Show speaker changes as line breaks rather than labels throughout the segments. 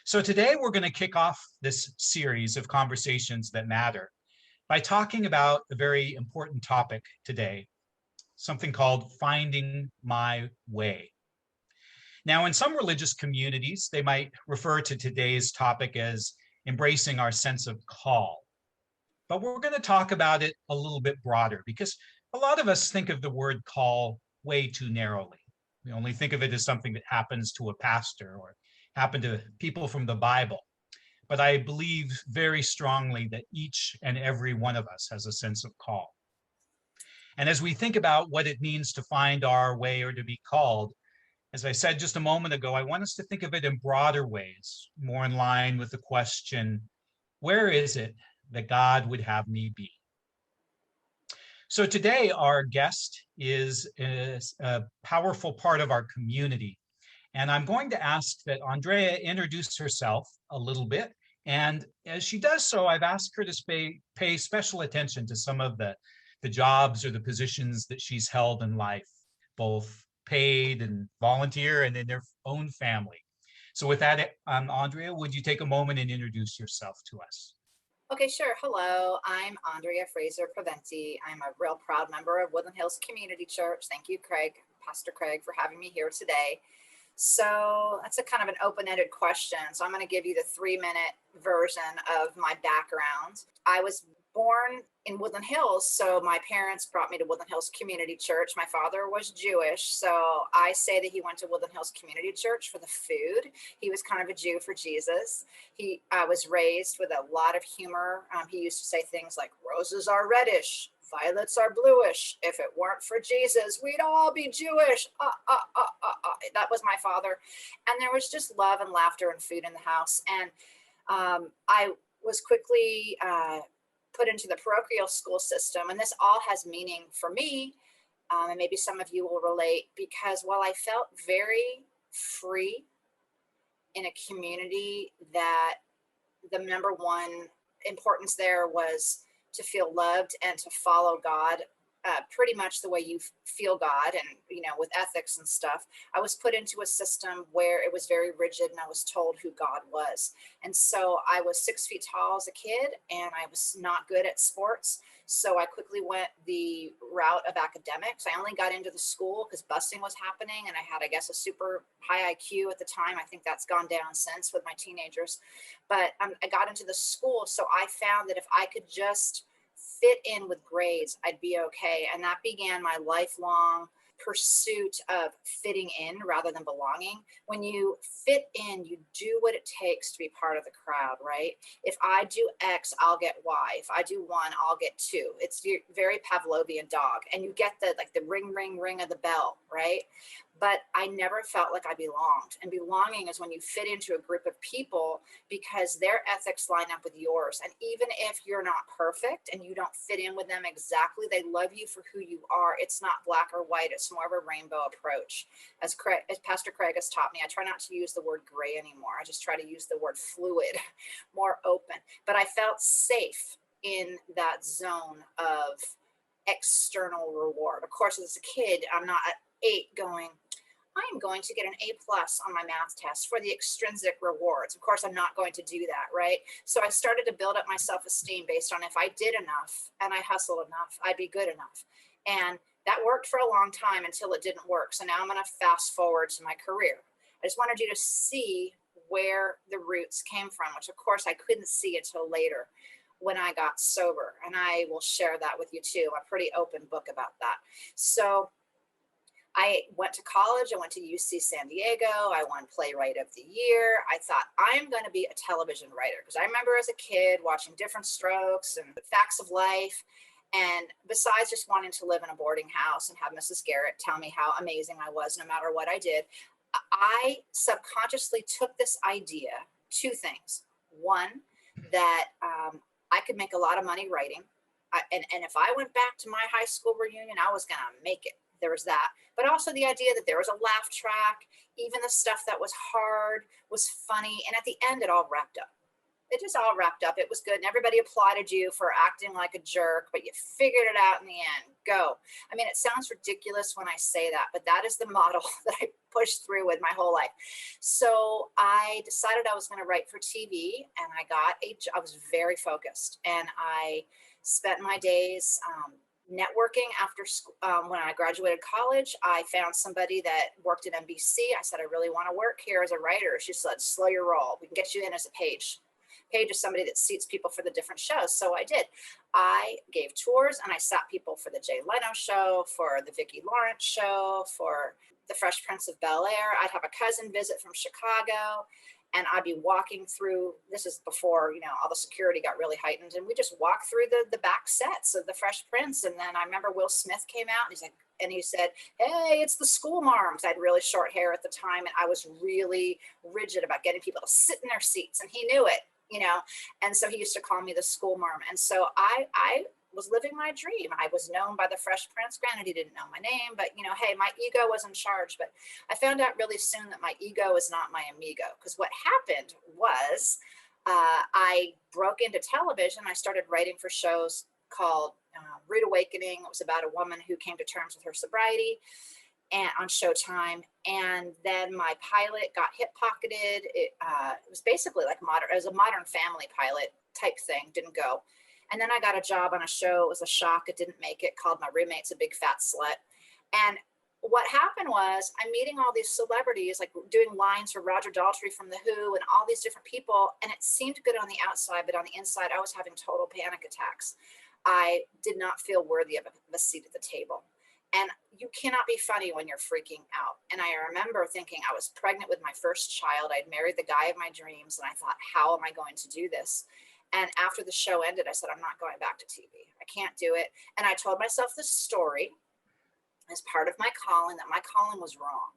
So today we're going to kick off this series of conversations that matter by talking about a very important topic today, something called finding my way. Now, in some religious communities, they might refer to today's topic as embracing our sense of call. But we're going to talk about it a little bit broader because a lot of us think of the word call way too narrowly. We only think of it as something that happens to a pastor or happen to people from the Bible. But I believe very strongly that each and every one of us has a sense of call. And as we think about what it means to find our way or to be called, as I said just a moment ago, I want us to think of it in broader ways, more in line with the question, where is it that God would have me be? So today, our guest is a powerful part of our community. And I'm going to ask that Andrea introduce herself a little bit. And as she does so, I've asked her to pay special attention to some of the jobs or the positions that she's held in life, both paid and volunteer and in their own family. So with that, Andrea, would you take a moment and introduce yourself to us?
Okay, sure. Hello, I'm Andrea Fraser Proventi. I'm a real proud member of Woodland Hills Community Church. Thank you, Craig, Pastor Craig, for having me here today. So that's a kind of an open-ended question. So I'm going to give you the 3-minute version of my background. I was born in Woodland Hills, so my parents brought me to Woodland Hills Community Church. My father was Jewish, so I say that he went to Woodland Hills Community Church for the food. He was kind of a Jew for Jesus. He was raised with a lot of humor. He used to say things like, "Roses are reddish, violets are bluish. If it weren't for Jesus, we'd all be Jewish." That was my father. And there was just love and laughter and food in the house. And I was quickly put into the parochial school system. And this all has meaning for me. And maybe some of you will relate, because while I felt very free in a community that the number one importance there was to feel loved and to follow God, pretty much the way you feel God, and with ethics and stuff. I was put into a system where it was very rigid, and I was told who God was. And so I was 6 feet tall as a kid, and I was not good at sports. So I quickly went the route of academics. I only got into the school because busing was happening, and I had, I guess, a super high IQ at the time. I think that's gone down since with my teenagers. But I got into the school, so I found that if I could just fit in with grades, I'd be okay. And that began my lifelong pursuit of fitting in rather than belonging. When you fit in, you do what it takes to be part of the crowd, right? If I do X, I'll get Y. If I do 1, I'll get 2. It's very Pavlovian dog. And you get the ring, ring, ring of the bell, right? But I never felt like I belonged. And belonging is when you fit into a group of people because their ethics line up with yours. And even if you're not perfect and you don't fit in with them exactly, they love you for who you are. It's not black or white. It's more of a rainbow approach. As Pastor Craig has taught me, I try not to use the word gray anymore. I just try to use the word fluid, more open. But I felt safe in that zone of external reward. Of course, as a kid, I'm not at 8 going, I'm going to get an A+ on my math test for the extrinsic rewards. Of course, I'm not going to do that, right? So I started to build up my self-esteem based on if I did enough and I hustled enough, I'd be good enough. And that worked for a long time until it didn't work. So now I'm going to fast forward to my career. I just wanted you to see where the roots came from, which of course I couldn't see until later when I got sober. And I will share that with you too. I'm a pretty open book about that. So I went to college. I went to UC San Diego. I won Playwright of the Year. I thought, I'm going to be a television writer, because I remember as a kid watching Different Strokes and Facts of Life. And besides just wanting to live in a boarding house and have Mrs. Garrett tell me how amazing I was no matter what I did, I subconsciously took this idea, 2 things. One, that I could make a lot of money writing. And if I went back to my high school reunion, I was going to make it. There was that, but also the idea that there was a laugh track. Even the stuff that was hard was funny. And at the end, it all wrapped up. it just all wrapped up. It was good. And everybody applauded you for acting like a jerk, but you figured it out in the end. Go. I mean, it sounds ridiculous when I say that, but that is the model that I pushed through with my whole life. So I decided I was going to write for TV, and I was very focused, and I spent my days networking after school. When I graduated college, I found somebody that worked at NBC. I said, I really want to work here as a writer. She said, slow your roll. We can get you in as a page. Page is somebody that seats people for the different shows. So I did. I gave tours, and I sat people for the Jay Leno show, for the Vicki Lawrence show, for the Fresh Prince of Bel-Air. I'd have a cousin visit from Chicago, and I'd be walking through, this is before, all the security got really heightened, and we just walked through the back sets of the Fresh Prince. And then I remember Will Smith came out, and he said, hey, it's the school marm. Because I had really short hair at the time, and I was really rigid about getting people to sit in their seats, and he knew it. And so he used to call me the school marm. And so I was living my dream. I was known by the Fresh Prince. Granted, he didn't know my name, but hey, my ego was in charge. But I found out really soon that my ego is not my amigo. Because what happened was I broke into television. I started writing for shows called Rude Awakening. It was about a woman who came to terms with her sobriety, and on Showtime. And then my pilot got hip pocketed. It was basically like it was a Modern Family pilot type thing, didn't go. And then I got a job on a show. It was a shock. It didn't make it, called My Roommate's a Big Fat Slut. And what happened was I'm meeting all these celebrities, like doing lines for Roger Daltrey from The Who and all these different people. And it seemed good on the outside, but on the inside, I was having total panic attacks. I did not feel worthy of a seat at the table. And you cannot be funny when you're freaking out. And I remember thinking I was pregnant with my first child. I'd married the guy of my dreams. And I thought, how am I going to do this? And after the show ended, I said, I'm not going back to TV. I can't do it. And I told myself this story as part of my calling, that my calling was wrong,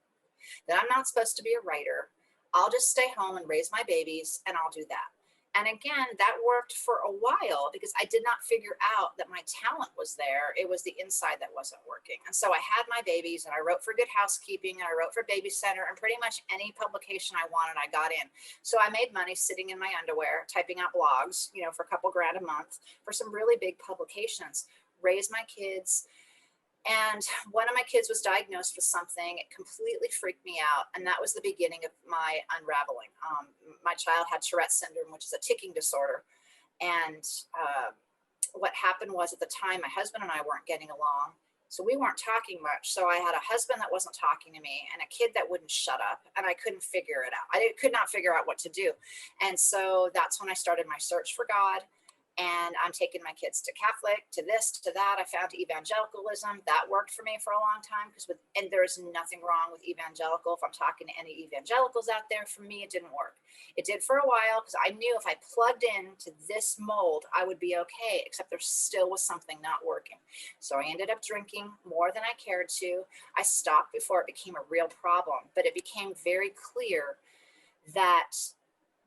that I'm not supposed to be a writer. I'll just stay home and raise my babies, and I'll do that. And again, that worked for a while because I did not figure out that my talent was there. It was the inside that wasn't working. And so I had my babies, and I wrote for Good Housekeeping, and I wrote for Baby Center, and pretty much any publication I wanted, I got in. So I made money sitting in my underwear, typing out blogs, for a couple grand a month for some really big publications, raised my kids. And one of my kids was diagnosed with something. It completely freaked me out. And that was the beginning of my unraveling. My child had Tourette syndrome, which is a ticking disorder. And what happened was, at the time, my husband and I weren't getting along. So we weren't talking much. So I had a husband that wasn't talking to me, and a kid that wouldn't shut up. And I couldn't figure it out. I could not figure out what to do. And so that's when I started my search for God. And I'm taking my kids to Catholic, to this, to that. I found evangelicalism. That worked for me for a long time, and there's nothing wrong with evangelical. If I'm talking to any evangelicals out there, for me, it didn't work. It did for a while because I knew if I plugged into this mold, I would be okay, except there still was something not working. So I ended up drinking more than I cared to. I stopped before it became a real problem, but it became very clear that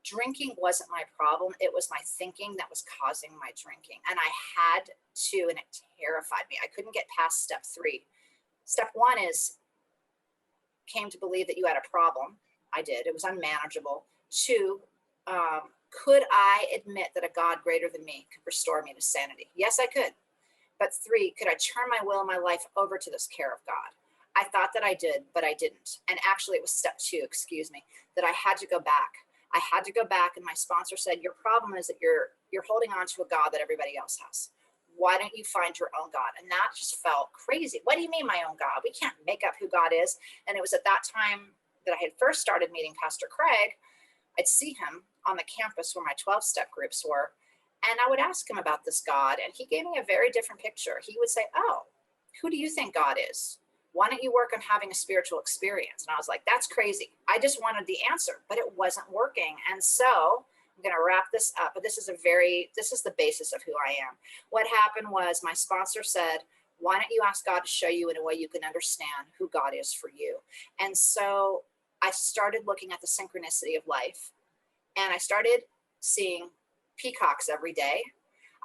drinking wasn't my problem. It was my thinking that was causing my drinking. And I had to, and it terrified me. I couldn't get past step 3. Step 1 is came to believe that you had a problem. I did. It was unmanageable. 2, could I admit that a God greater than me could restore me to sanity? Yes, I could. But 3, could I turn my will and my life over to this care of God? I thought that I did, but I didn't. And actually, it was step 2, that I had to go back. I had to go back, and my sponsor said, your problem is that you're holding on to a God that everybody else has. Why don't you find your own God? And that just felt crazy. What do you mean my own God? We can't make up who God is. And it was at that time that I had first started meeting Pastor Craig. I'd see him on the campus where my 12-step groups were, and I would ask him about this God, and he gave me a very different picture. He would say, oh, who do you think God is? Why don't you work on having a spiritual experience? And I was like, that's crazy. I just wanted the answer, but it wasn't working. And so I'm going to wrap this up, but this is the basis of who I am. What happened was my sponsor said, why don't you ask God to show you in a way you can understand who God is for you? And so I started looking at the synchronicity of life, and I started seeing peacocks every day.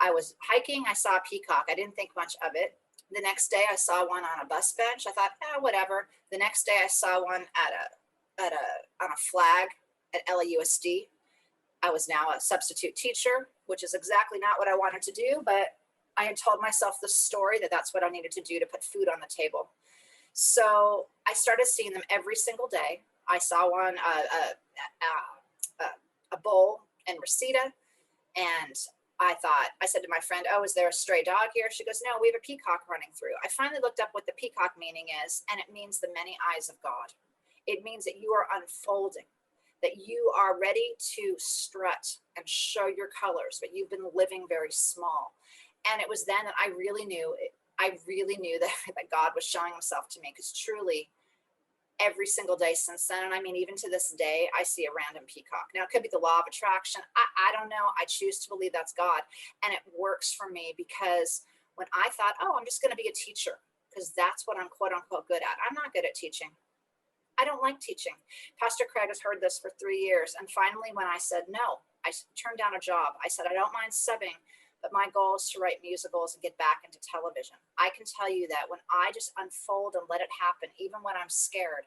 I was hiking. I saw a peacock. I didn't think much of it. The next day I saw one on a bus bench. I thought, whatever. The next day I saw one on a flag at LAUSD. I was now a substitute teacher, which is exactly not what I wanted to do, but I had told myself the story that that's what I needed to do to put food on the table. So I started seeing them every single day. I saw one, a bull in Reseda, and I said to my friend, "Oh, is there a stray dog here?" She goes, "No, we have a peacock running through." I finally looked up what the peacock meaning is, and it means the many eyes of God. It means that you are unfolding, that you are ready to strut and show your colors, but you've been living very small. And it was then that I really knew that, that God was showing himself to me, because truly every single day since then, and I mean, even to this day, I see a random peacock. Now, it could be the law of attraction. I don't know. I choose to believe that's God. And it works for me, because when I thought, oh, I'm just going to be a teacher, because that's what I'm quote unquote good at. I'm not good at teaching. I don't like teaching. Pastor Craig has heard this for 3 years. And finally, when I said no, I turned down a job. I said, I don't mind subbing, but my goal is to write musicals and get back into television. I can tell you that when I just unfold and let it happen, even when I'm scared,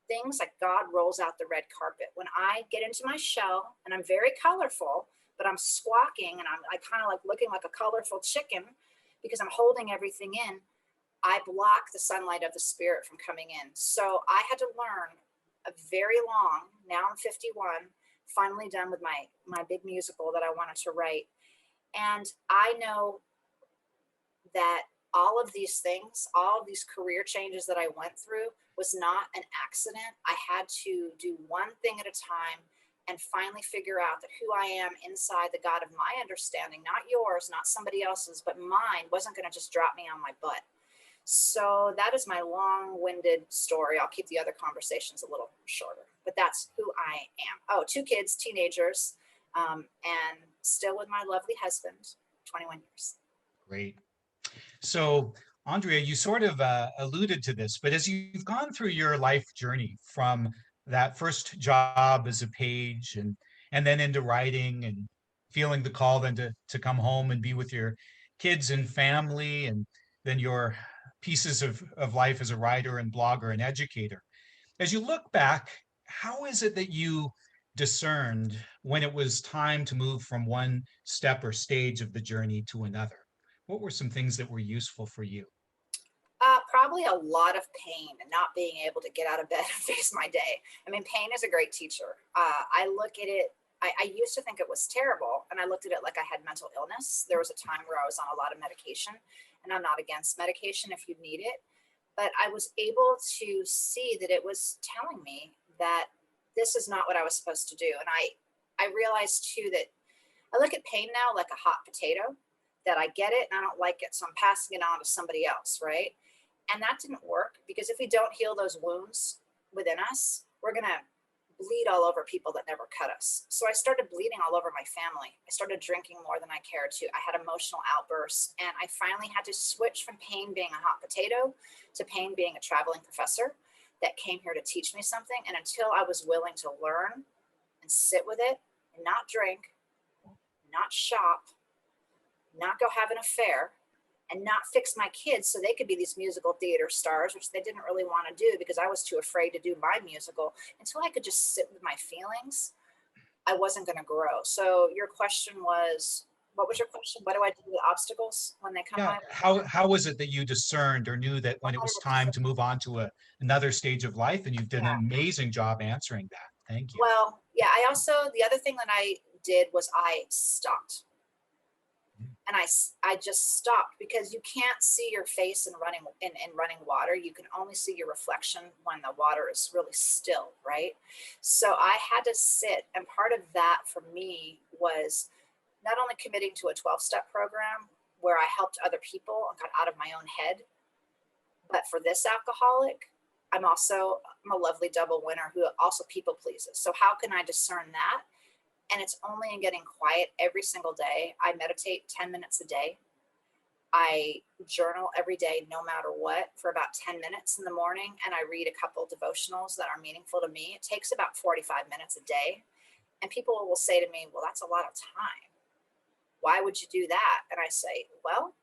things like God rolls out the red carpet. When I get into my shell and I'm very colorful, but I'm squawking and I kind of like looking like a colorful chicken because I'm holding everything in, I block the sunlight of the spirit from coming in. So I had to learn a very long, now I'm 51, finally done with my big musical that I wanted to write. And I know that all of these things, all of these career changes that I went through was not an accident. I had to do one thing at a time and finally figure out that who I am inside the God of my understanding, not yours, not somebody else's, but mine, wasn't going to just drop me on my butt. So that is my long-winded story. I'll keep the other conversations a little shorter, but that's who I am. Oh, 2 kids, teenagers, and still with my lovely husband, 21 years.
Great. So, Andrea, you sort of alluded to this, but as you've gone through your life journey from that first job as a page and then into writing and feeling the call then to come home and be with your kids and family, and then your pieces of life as a writer and blogger and educator. As you look back, how is it that you discerned when it was time to move from one step or stage of the journey to another? What were some things that were useful for you?
Probably a lot of pain and not being able to get out of bed and face my day. I mean, pain is a great teacher. I look at it, I used to think it was terrible, and I looked at it like I had mental illness. There was a time where I was on a lot of medication, and I'm not against medication if you need it, but I was able to see that it was telling me that this is not what I was supposed to do. And I realized too that I look at pain now like a hot potato, that I get it and I don't like it, so I'm passing it on to somebody else, right? And that didn't work, because if we don't heal those wounds within us, we're going to bleed all over people that never cut us. So I started bleeding all over my family. I started drinking more than I cared to. I had emotional outbursts, and I finally had to switch from pain being a hot potato to pain being a traveling professor that came here to teach me something. And until I was willing to learn and sit with it and not drink, not shop, not go have an affair, and not fix my kids so they could be these musical theater stars, which they didn't really want to do because I was too afraid to do my musical. Until I could just sit with my feelings, I wasn't going to grow. So your question was, what was your question? What do I do with obstacles when they come
Yeah,
my way?
how was it that you discerned or knew that when it was time
100%.
to move on to another stage of life? And you've done
Yeah.
an amazing job answering that. Thank you.
Well, yeah, the other thing that I did was I stopped. And I just stopped, because you can't see your face in running water. You can only see your reflection when the water is really still, right? So I had to sit, and part of that for me was not only committing to a 12-step program where I helped other people and got out of my own head, but for this alcoholic, I'm a lovely double winner who also people pleases. So how can I discern that? And it's only in getting quiet every single day. I meditate 10 minutes a day. I journal every day, no matter what, for about 10 minutes in the morning. And I read a couple devotionals that are meaningful to me. It takes about 45 minutes a day. And people will say to me, well, that's a lot of time. Why would you do that? And I say, well,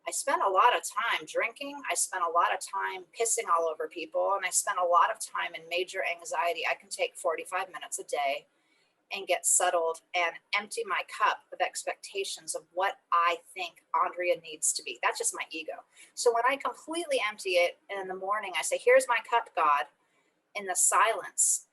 I spent a lot of time drinking. I spent a lot of time pissing all over people. And I spent a lot of time in major anxiety. I can take 45 minutes a day and get settled and empty my cup of expectations of what I think Andrea needs to be. That's just my ego. So when I completely empty it and in the morning, I say, here's my cup, God, in the silence,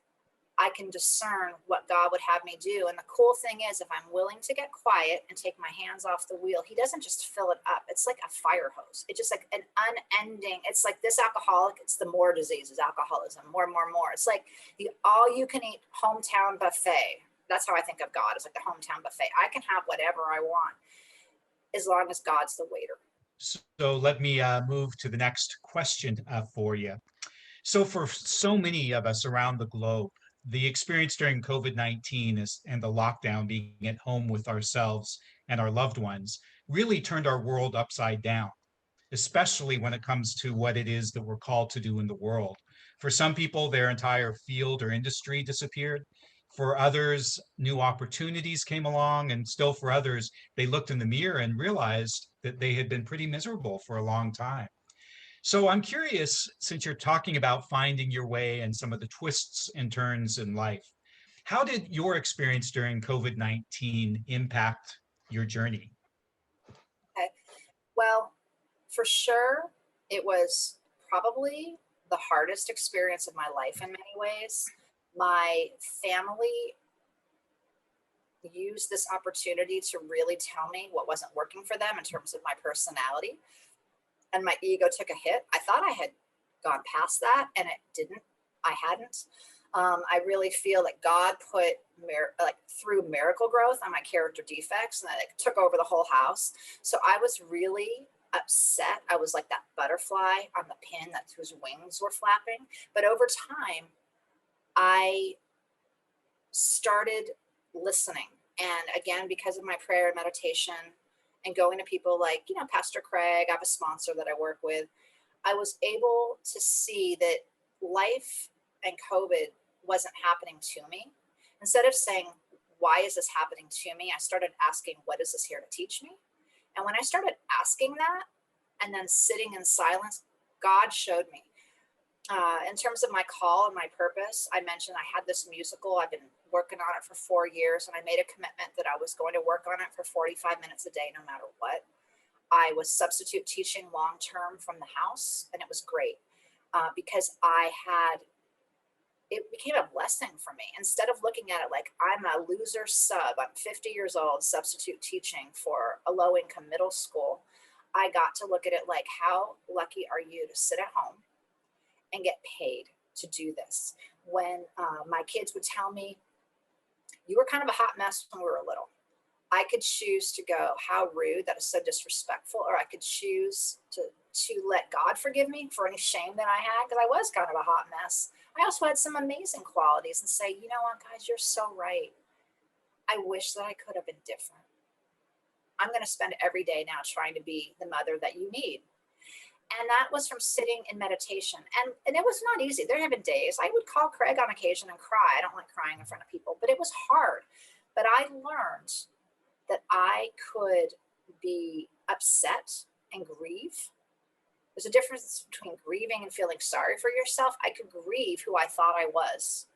I can discern what God would have me do. And the cool thing is, if I'm willing to get quiet and take my hands off the wheel, he doesn't just fill it up. It's like a fire hose. It's just like an unending, it's like this alcoholic, it's the more diseases, alcoholism, more, more, more. It's like the all you can eat hometown buffet. That's how I think of God. It's like the hometown buffet. I can have whatever I want as long as God's the waiter.
So let me move to the next question for you. So for so many of us around the globe, the experience during COVID-19 and the lockdown, being at home with ourselves and our loved ones, really turned our world upside down, especially when it comes to what it is that we're called to do in the world. For some people, their entire field or industry disappeared. For others, new opportunities came along, and still for others, they looked in the mirror and realized that they had been pretty miserable for a long time. So I'm curious, since you're talking about finding your way and some of the twists and turns in life, how did your experience during COVID-19 impact your journey?
Okay. Well, for sure, it was probably the hardest experience of my life in many ways. My family used this opportunity to really tell me what wasn't working for them in terms of my personality. And my ego took a hit. I thought I had gone past that, and it didn't. I hadn't. I really feel that God put like through miracle growth on my character defects, and that it took over the whole house. So I was really upset. I was like that butterfly on the pin that whose wings were flapping. But over time, I started listening. And again, because of my prayer and meditation and going to people like, Pastor Craig, I have a sponsor that I work with, I was able to see that life and COVID wasn't happening to me. Instead of saying, why is this happening to me? I started asking, what is this here to teach me? And when I started asking that and then sitting in silence, God showed me. In terms of my call and my purpose, I mentioned I had this musical. I've been working on it for 4 years, and I made a commitment that I was going to work on it for 45 minutes a day, no matter what. I was substitute teaching long term from the house, and it was great because it became a blessing for me. Instead of looking at it like I'm a loser sub, I'm 50 years old, substitute teaching for a low income middle school, I got to look at it like, how lucky are you to sit at home and get paid to do this? When my kids would tell me, you were kind of a hot mess when we were little, I could choose to go, how rude, that is so disrespectful, or I could choose to let God forgive me for any shame that I had, because I was kind of a hot mess. I also had some amazing qualities, and say, you know what, guys, you're so right. I wish that I could have been different. I'm going to spend every day now trying to be the mother that you need. And that was from sitting in meditation. And it was not easy. There have been days I would call Craig on occasion and cry. I don't like crying in front of people, but it was hard. But I learned that I could be upset and grieve. There's a difference between grieving and feeling sorry for yourself. I could grieve who I thought I was,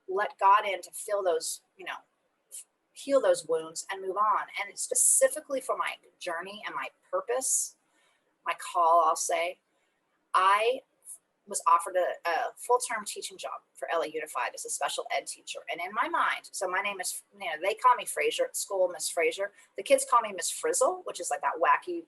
let God in to fill those, heal those wounds and move on. And it's specifically for my journey and my purpose, my call, I'll say, I was offered a full-term teaching job for LA Unified as a special ed teacher. And in my mind, so my name is, they call me Fraser at school, Miss Fraser. The kids call me Miss Frizzle, which is like that wacky,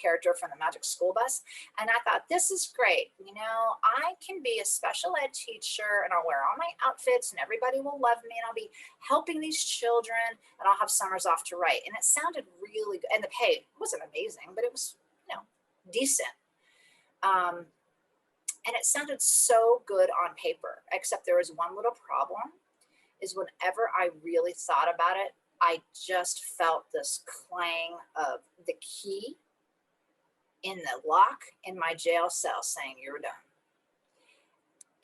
character from the Magic School Bus. And I thought, this is great. I can be a special ed teacher, and I'll wear all my outfits, and everybody will love me, and I'll be helping these children, and I'll have summers off to write. And it sounded really good. And the pay wasn't amazing, but it was, decent. And it sounded so good on paper, except there was one little problem, is whenever I really thought about it, I just felt this clang of the key in the lock in my jail cell saying, you're done.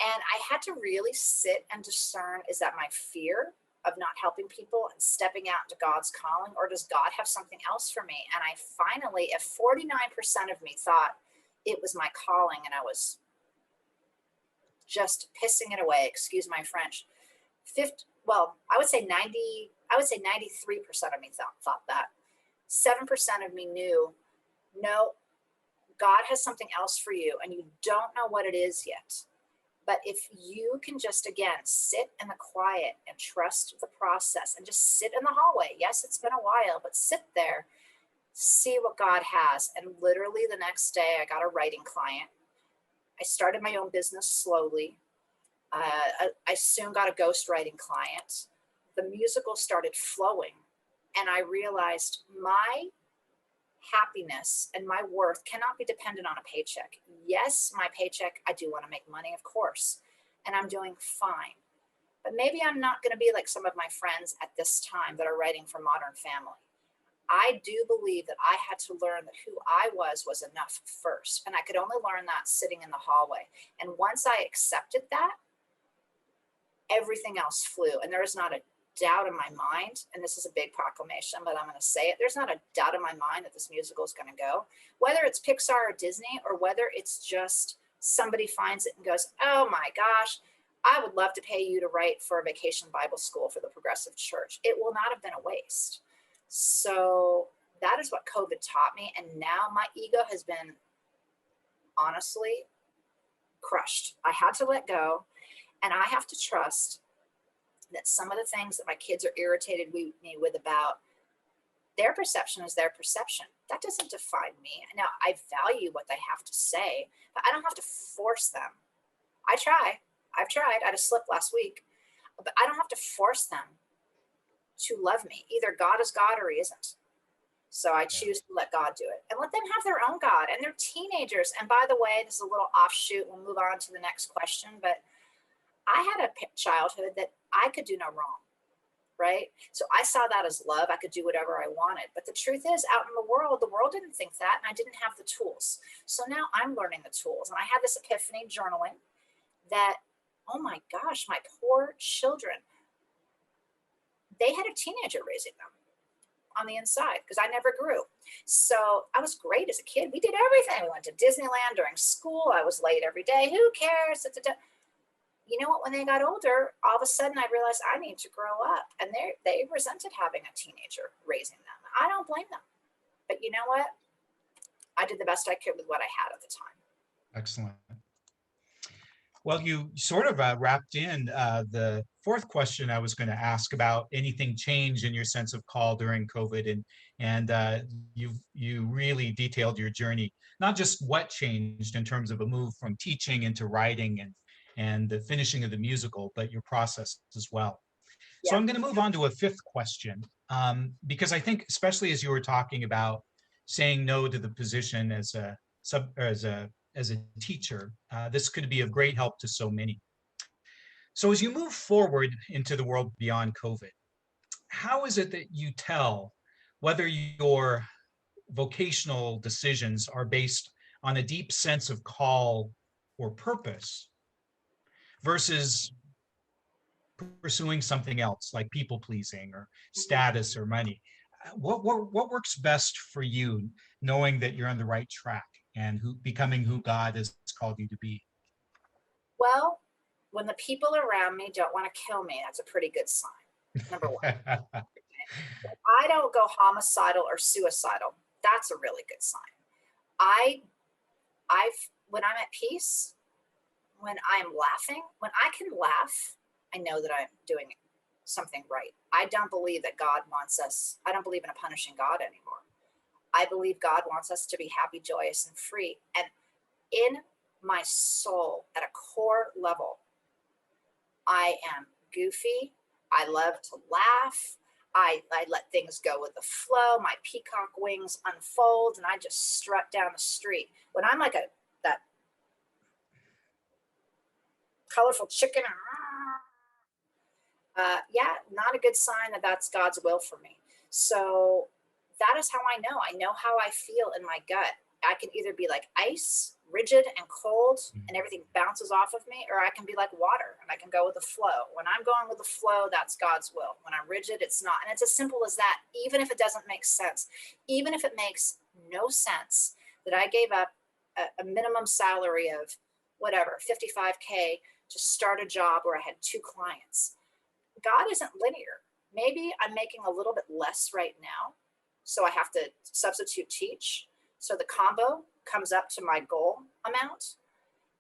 And I had to really sit and discern, is that my fear of not helping people and stepping out into God's calling, or does God have something else for me? And I finally, if 49% of me thought it was my calling and I was just pissing it away, excuse my French, well, I would say 93% of me thought that. 7% of me knew, no, God has something else for you and you don't know what it is yet. But if you can just, again, sit in the quiet and trust the process and just sit in the hallway. Yes, it's been a while, but sit there, see what God has. And literally the next day, I got a writing client. I started my own business slowly. I soon got a ghostwriting client. The musical started flowing. And I realized my happiness and my worth cannot be dependent on a paycheck. Yes, my paycheck, I do want to make money, of course, and I'm doing fine. But maybe I'm not going to be like some of my friends at this time that are writing for Modern Family. I do believe that I had to learn that who I was enough first. And I could only learn that sitting in the hallway. And once I accepted that, everything else flew. And there is not a doubt in my mind, and this is a big proclamation, but I'm going to say it. There's not a doubt in my mind that this musical is going to go, whether it's Pixar or Disney, or whether it's just somebody finds it and goes, oh my gosh, I would love to pay you to write for a Vacation Bible School for the Progressive Church. It will not have been a waste. So that is what COVID taught me. And now my ego has been honestly crushed. I had to let go, and I have to trust that some of the things that my kids are irritated me with about, their perception is their perception. That doesn't define me. Now, I value what they have to say, but I don't have to force them. I've tried. I had a slip last week, but I don't have to force them to love me. Either God is God or he isn't. So I choose to let God do it and let them have their own God. And they're teenagers. And by the way, this is a little offshoot. We'll move on to the next question, but I had a childhood that I could do no wrong, right? So I saw that as love. I could do whatever I wanted. But the truth is, out in the world didn't think that, and I didn't have the tools. So now I'm learning the tools. And I had this epiphany journaling that, oh my gosh, my poor children, they had a teenager raising them on the inside because I never grew. So I was great as a kid. We did everything. We went to Disneyland during school. I was late every day. Who cares? You know what, when they got older, all of a sudden I realized I need to grow up, and they resented having a teenager raising them. I don't blame them, but you know what? I did the best I could with what I had at the time.
Excellent. Well, you sort of wrapped in the fourth question I was going to ask about anything changed in your sense of call during COVID, and you really detailed your journey, not just what changed in terms of a move from teaching into writing and the finishing of the musical, but your process as well. So I'm going to move on to a fifth question, because I think, especially as you were talking about saying no to the position as a teacher, this could be of great help to so many. So as you move forward into the world beyond COVID, how is it that you tell whether your vocational decisions are based on a deep sense of call or purpose versus pursuing something else like people pleasing or status or money? What works best for you, knowing that you're on the right track and becoming who God has called you to be?
Well, when the people around me don't want to kill me, that's a pretty good sign. Number one. I don't go homicidal or suicidal. That's a really good sign. When I'm at peace, when I'm laughing, when I can laugh, I know that I'm doing something right. I don't believe that God wants us. I don't believe in a punishing God anymore. I believe God wants us to be happy, joyous, and free. And in my soul, at a core level, I am goofy. I love to laugh. I let things go with the flow. My peacock wings unfold, and I just strut down the street. When I'm like that colorful chicken, not a good sign that that's God's will for me. So that is how I know. I know how I feel in my gut. I can either be like ice, rigid and cold, and everything bounces off of me, or I can be like water and I can go with the flow. When I'm going with the flow, that's God's will. When I'm rigid, it's not. And it's as simple as that, even if it doesn't make sense, even if it makes no sense that I gave up a minimum salary of whatever, $55K to start a job where I had 2 clients. God isn't linear. Maybe I'm making a little bit less right now, so I have to substitute teach. So the combo comes up to my goal amount,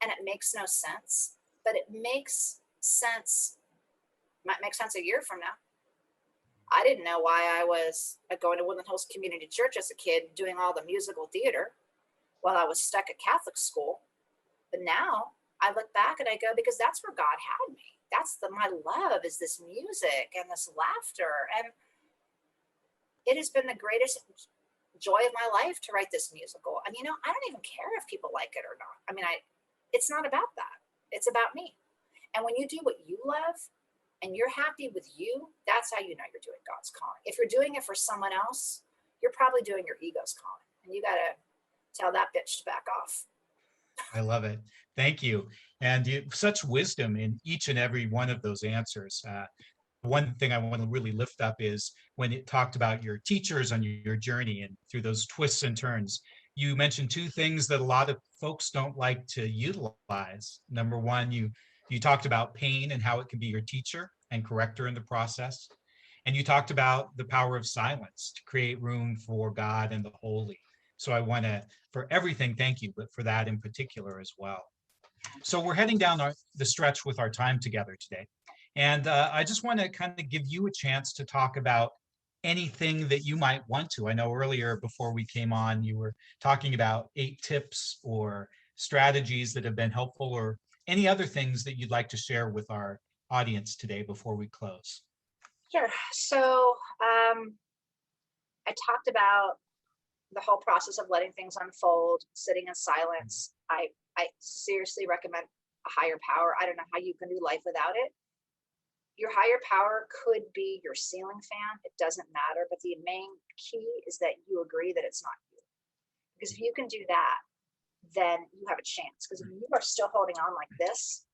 and it makes no sense, but it makes sense, might make sense a year from now. I didn't know why I was going to Woodland Hills Community Church as a kid doing all the musical theater while I was stuck at Catholic school. But now I look back and I go, because that's where God had me. That's my love, is this music and this laughter. And it has been the greatest joy of my life to write this musical. And I don't even care if people like it or not. I mean, it's not about that. It's about me. And when you do what you love and you're happy with you, that's how you know you're doing God's calling. If you're doing it for someone else, you're probably doing your ego's calling. And you got to tell that bitch to back off.
I love it. Thank you. And such wisdom in each and every one of those answers. One thing I want to really lift up is when it talked about your teachers on your journey and through those twists and turns. You mentioned two things that a lot of folks don't like to utilize. Number one, you talked about pain and how it can be your teacher and corrector in the process. And you talked about the power of silence to create room for God and the holy. So I want to, for everything, thank you, but for that in particular as well. So we're heading down the stretch with our time together today. And I just want to kind of give you a chance to talk about anything that you might want to. I know earlier before we came on, you were talking about 8 tips or strategies that have been helpful, or any other things that you'd like to share with our audience today before we close.
Sure. So I talked about the whole process of letting things unfold, sitting in silence. I seriously recommend a higher power. I don't know how you can do life without it. Your higher power could be your ceiling fan. It doesn't matter. But the main key is that you agree that it's not you. Because if you can do that, then you have a chance. Because if you are still holding on like this,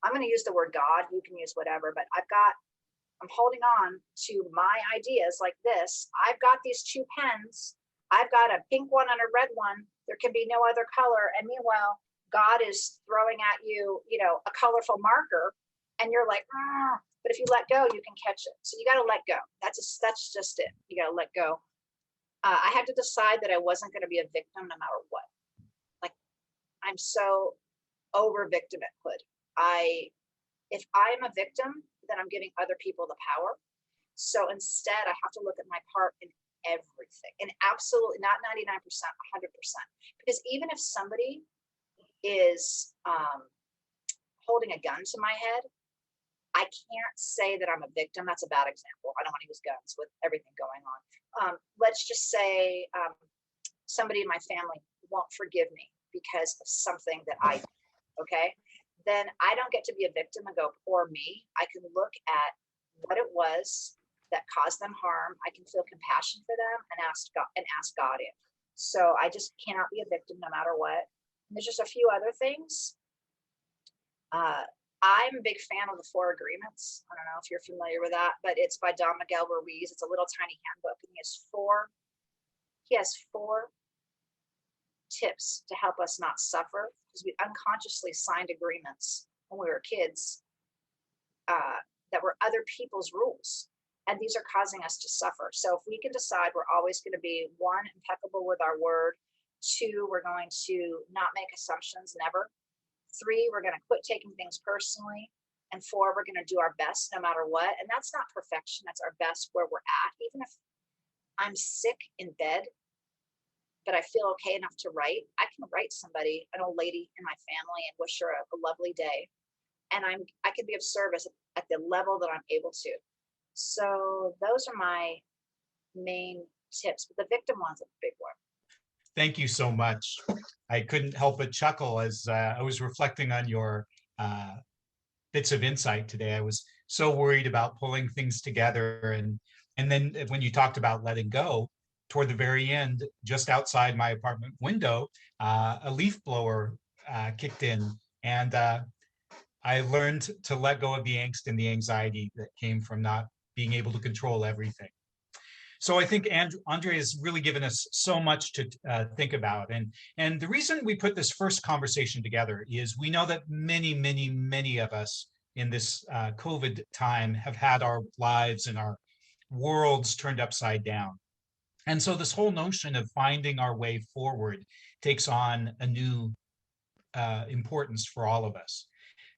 I'm going to use the word God. You can use whatever. But I'm holding on to my ideas like this. I've got these 2 pens. I've got a pink one and a red one. There can be no other color. And meanwhile, God is throwing at you, a colorful marker. And you're like, but if you let go, you can catch it. So you got to let go. That's just it. You got to let go. I had to decide that I wasn't going to be a victim no matter what. Like, I'm so over victimhood. If I am a victim, then I'm giving other people the power. So instead, I have to look at my part in everything, and absolutely not 99%, 100%. Because even if somebody is holding a gun to my head, I can't say that I'm a victim. That's a bad example. I don't want to use guns with everything going on. Let's just say somebody in my family won't forgive me because of something that I did, okay? Then I don't get to be a victim and go, poor me. I can look at what it was that caused them harm. I can feel compassion for them and ask God in. So I just cannot be a victim no matter what. And there's just a few other things. I'm a big fan of the 4 Agreements. I don't know if you're familiar with that, but it's by Don Miguel Ruiz. It's a little tiny handbook, and he has 4 tips to help us not suffer, because we unconsciously signed agreements when we were kids that were other people's rules, and these are causing us to suffer. So if we can decide we're always going to be 1, impeccable with our word, 2, we're going to not make assumptions, never. 3, we're going to quit taking things personally. And 4, we're going to do our best no matter what. And that's not perfection. That's our best where we're at. Even if I'm sick in bed, but I feel okay enough to write, I can write somebody, an old lady in my family, and wish her a lovely day. And I can be of service at the level that I'm able to. So those are my main tips. But the victim one's a big one.
Thank you so much. I couldn't help but chuckle as I was reflecting on your bits of insight today. I was so worried about pulling things together. And then when you talked about letting go, toward the very end, just outside my apartment window, a leaf blower kicked in. And I learned to let go of the angst and the anxiety that came from not being able to control everything. So I think Andre has really given us so much to think about. And the reason we put this first conversation together is we know that many, many, many of us in this COVID time have had our lives and our worlds turned upside down. And so this whole notion of finding our way forward takes on a new importance for all of us.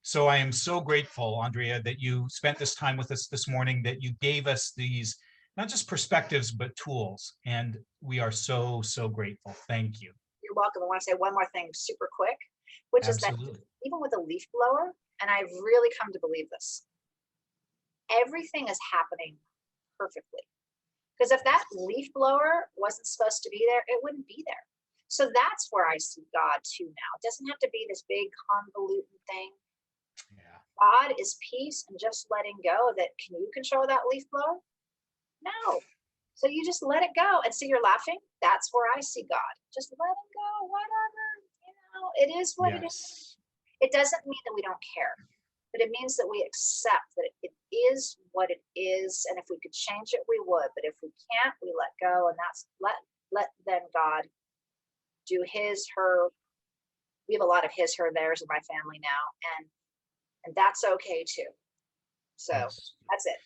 So I am so grateful, Andrea, that you spent this time with us this morning, that you gave us these, not just perspectives, but tools. And we are so, so grateful. Thank you.
You're welcome. I want to say one more thing super quick, which
Absolutely.
is that even with a leaf blower, and I've really come to believe this, everything is happening perfectly. Because if that leaf blower wasn't supposed to be there, it wouldn't be there. So that's where I see God too now. It doesn't have to be this big convoluted thing.
Yeah.
God is peace and just letting go. That can you control that leaf blower? No. So you just let it go. And see, you're laughing. That's where I see God. Just let it go, whatever. You know, it is what it is.
Yes.
It doesn't mean that we don't care, but it means that we accept that it is what it is. And if we could change it, we would. But if we can't, we let go. And that's let then God do his, her. We have a lot of his, her, theirs in my family now. And that's okay too. So
Yes.
that's it.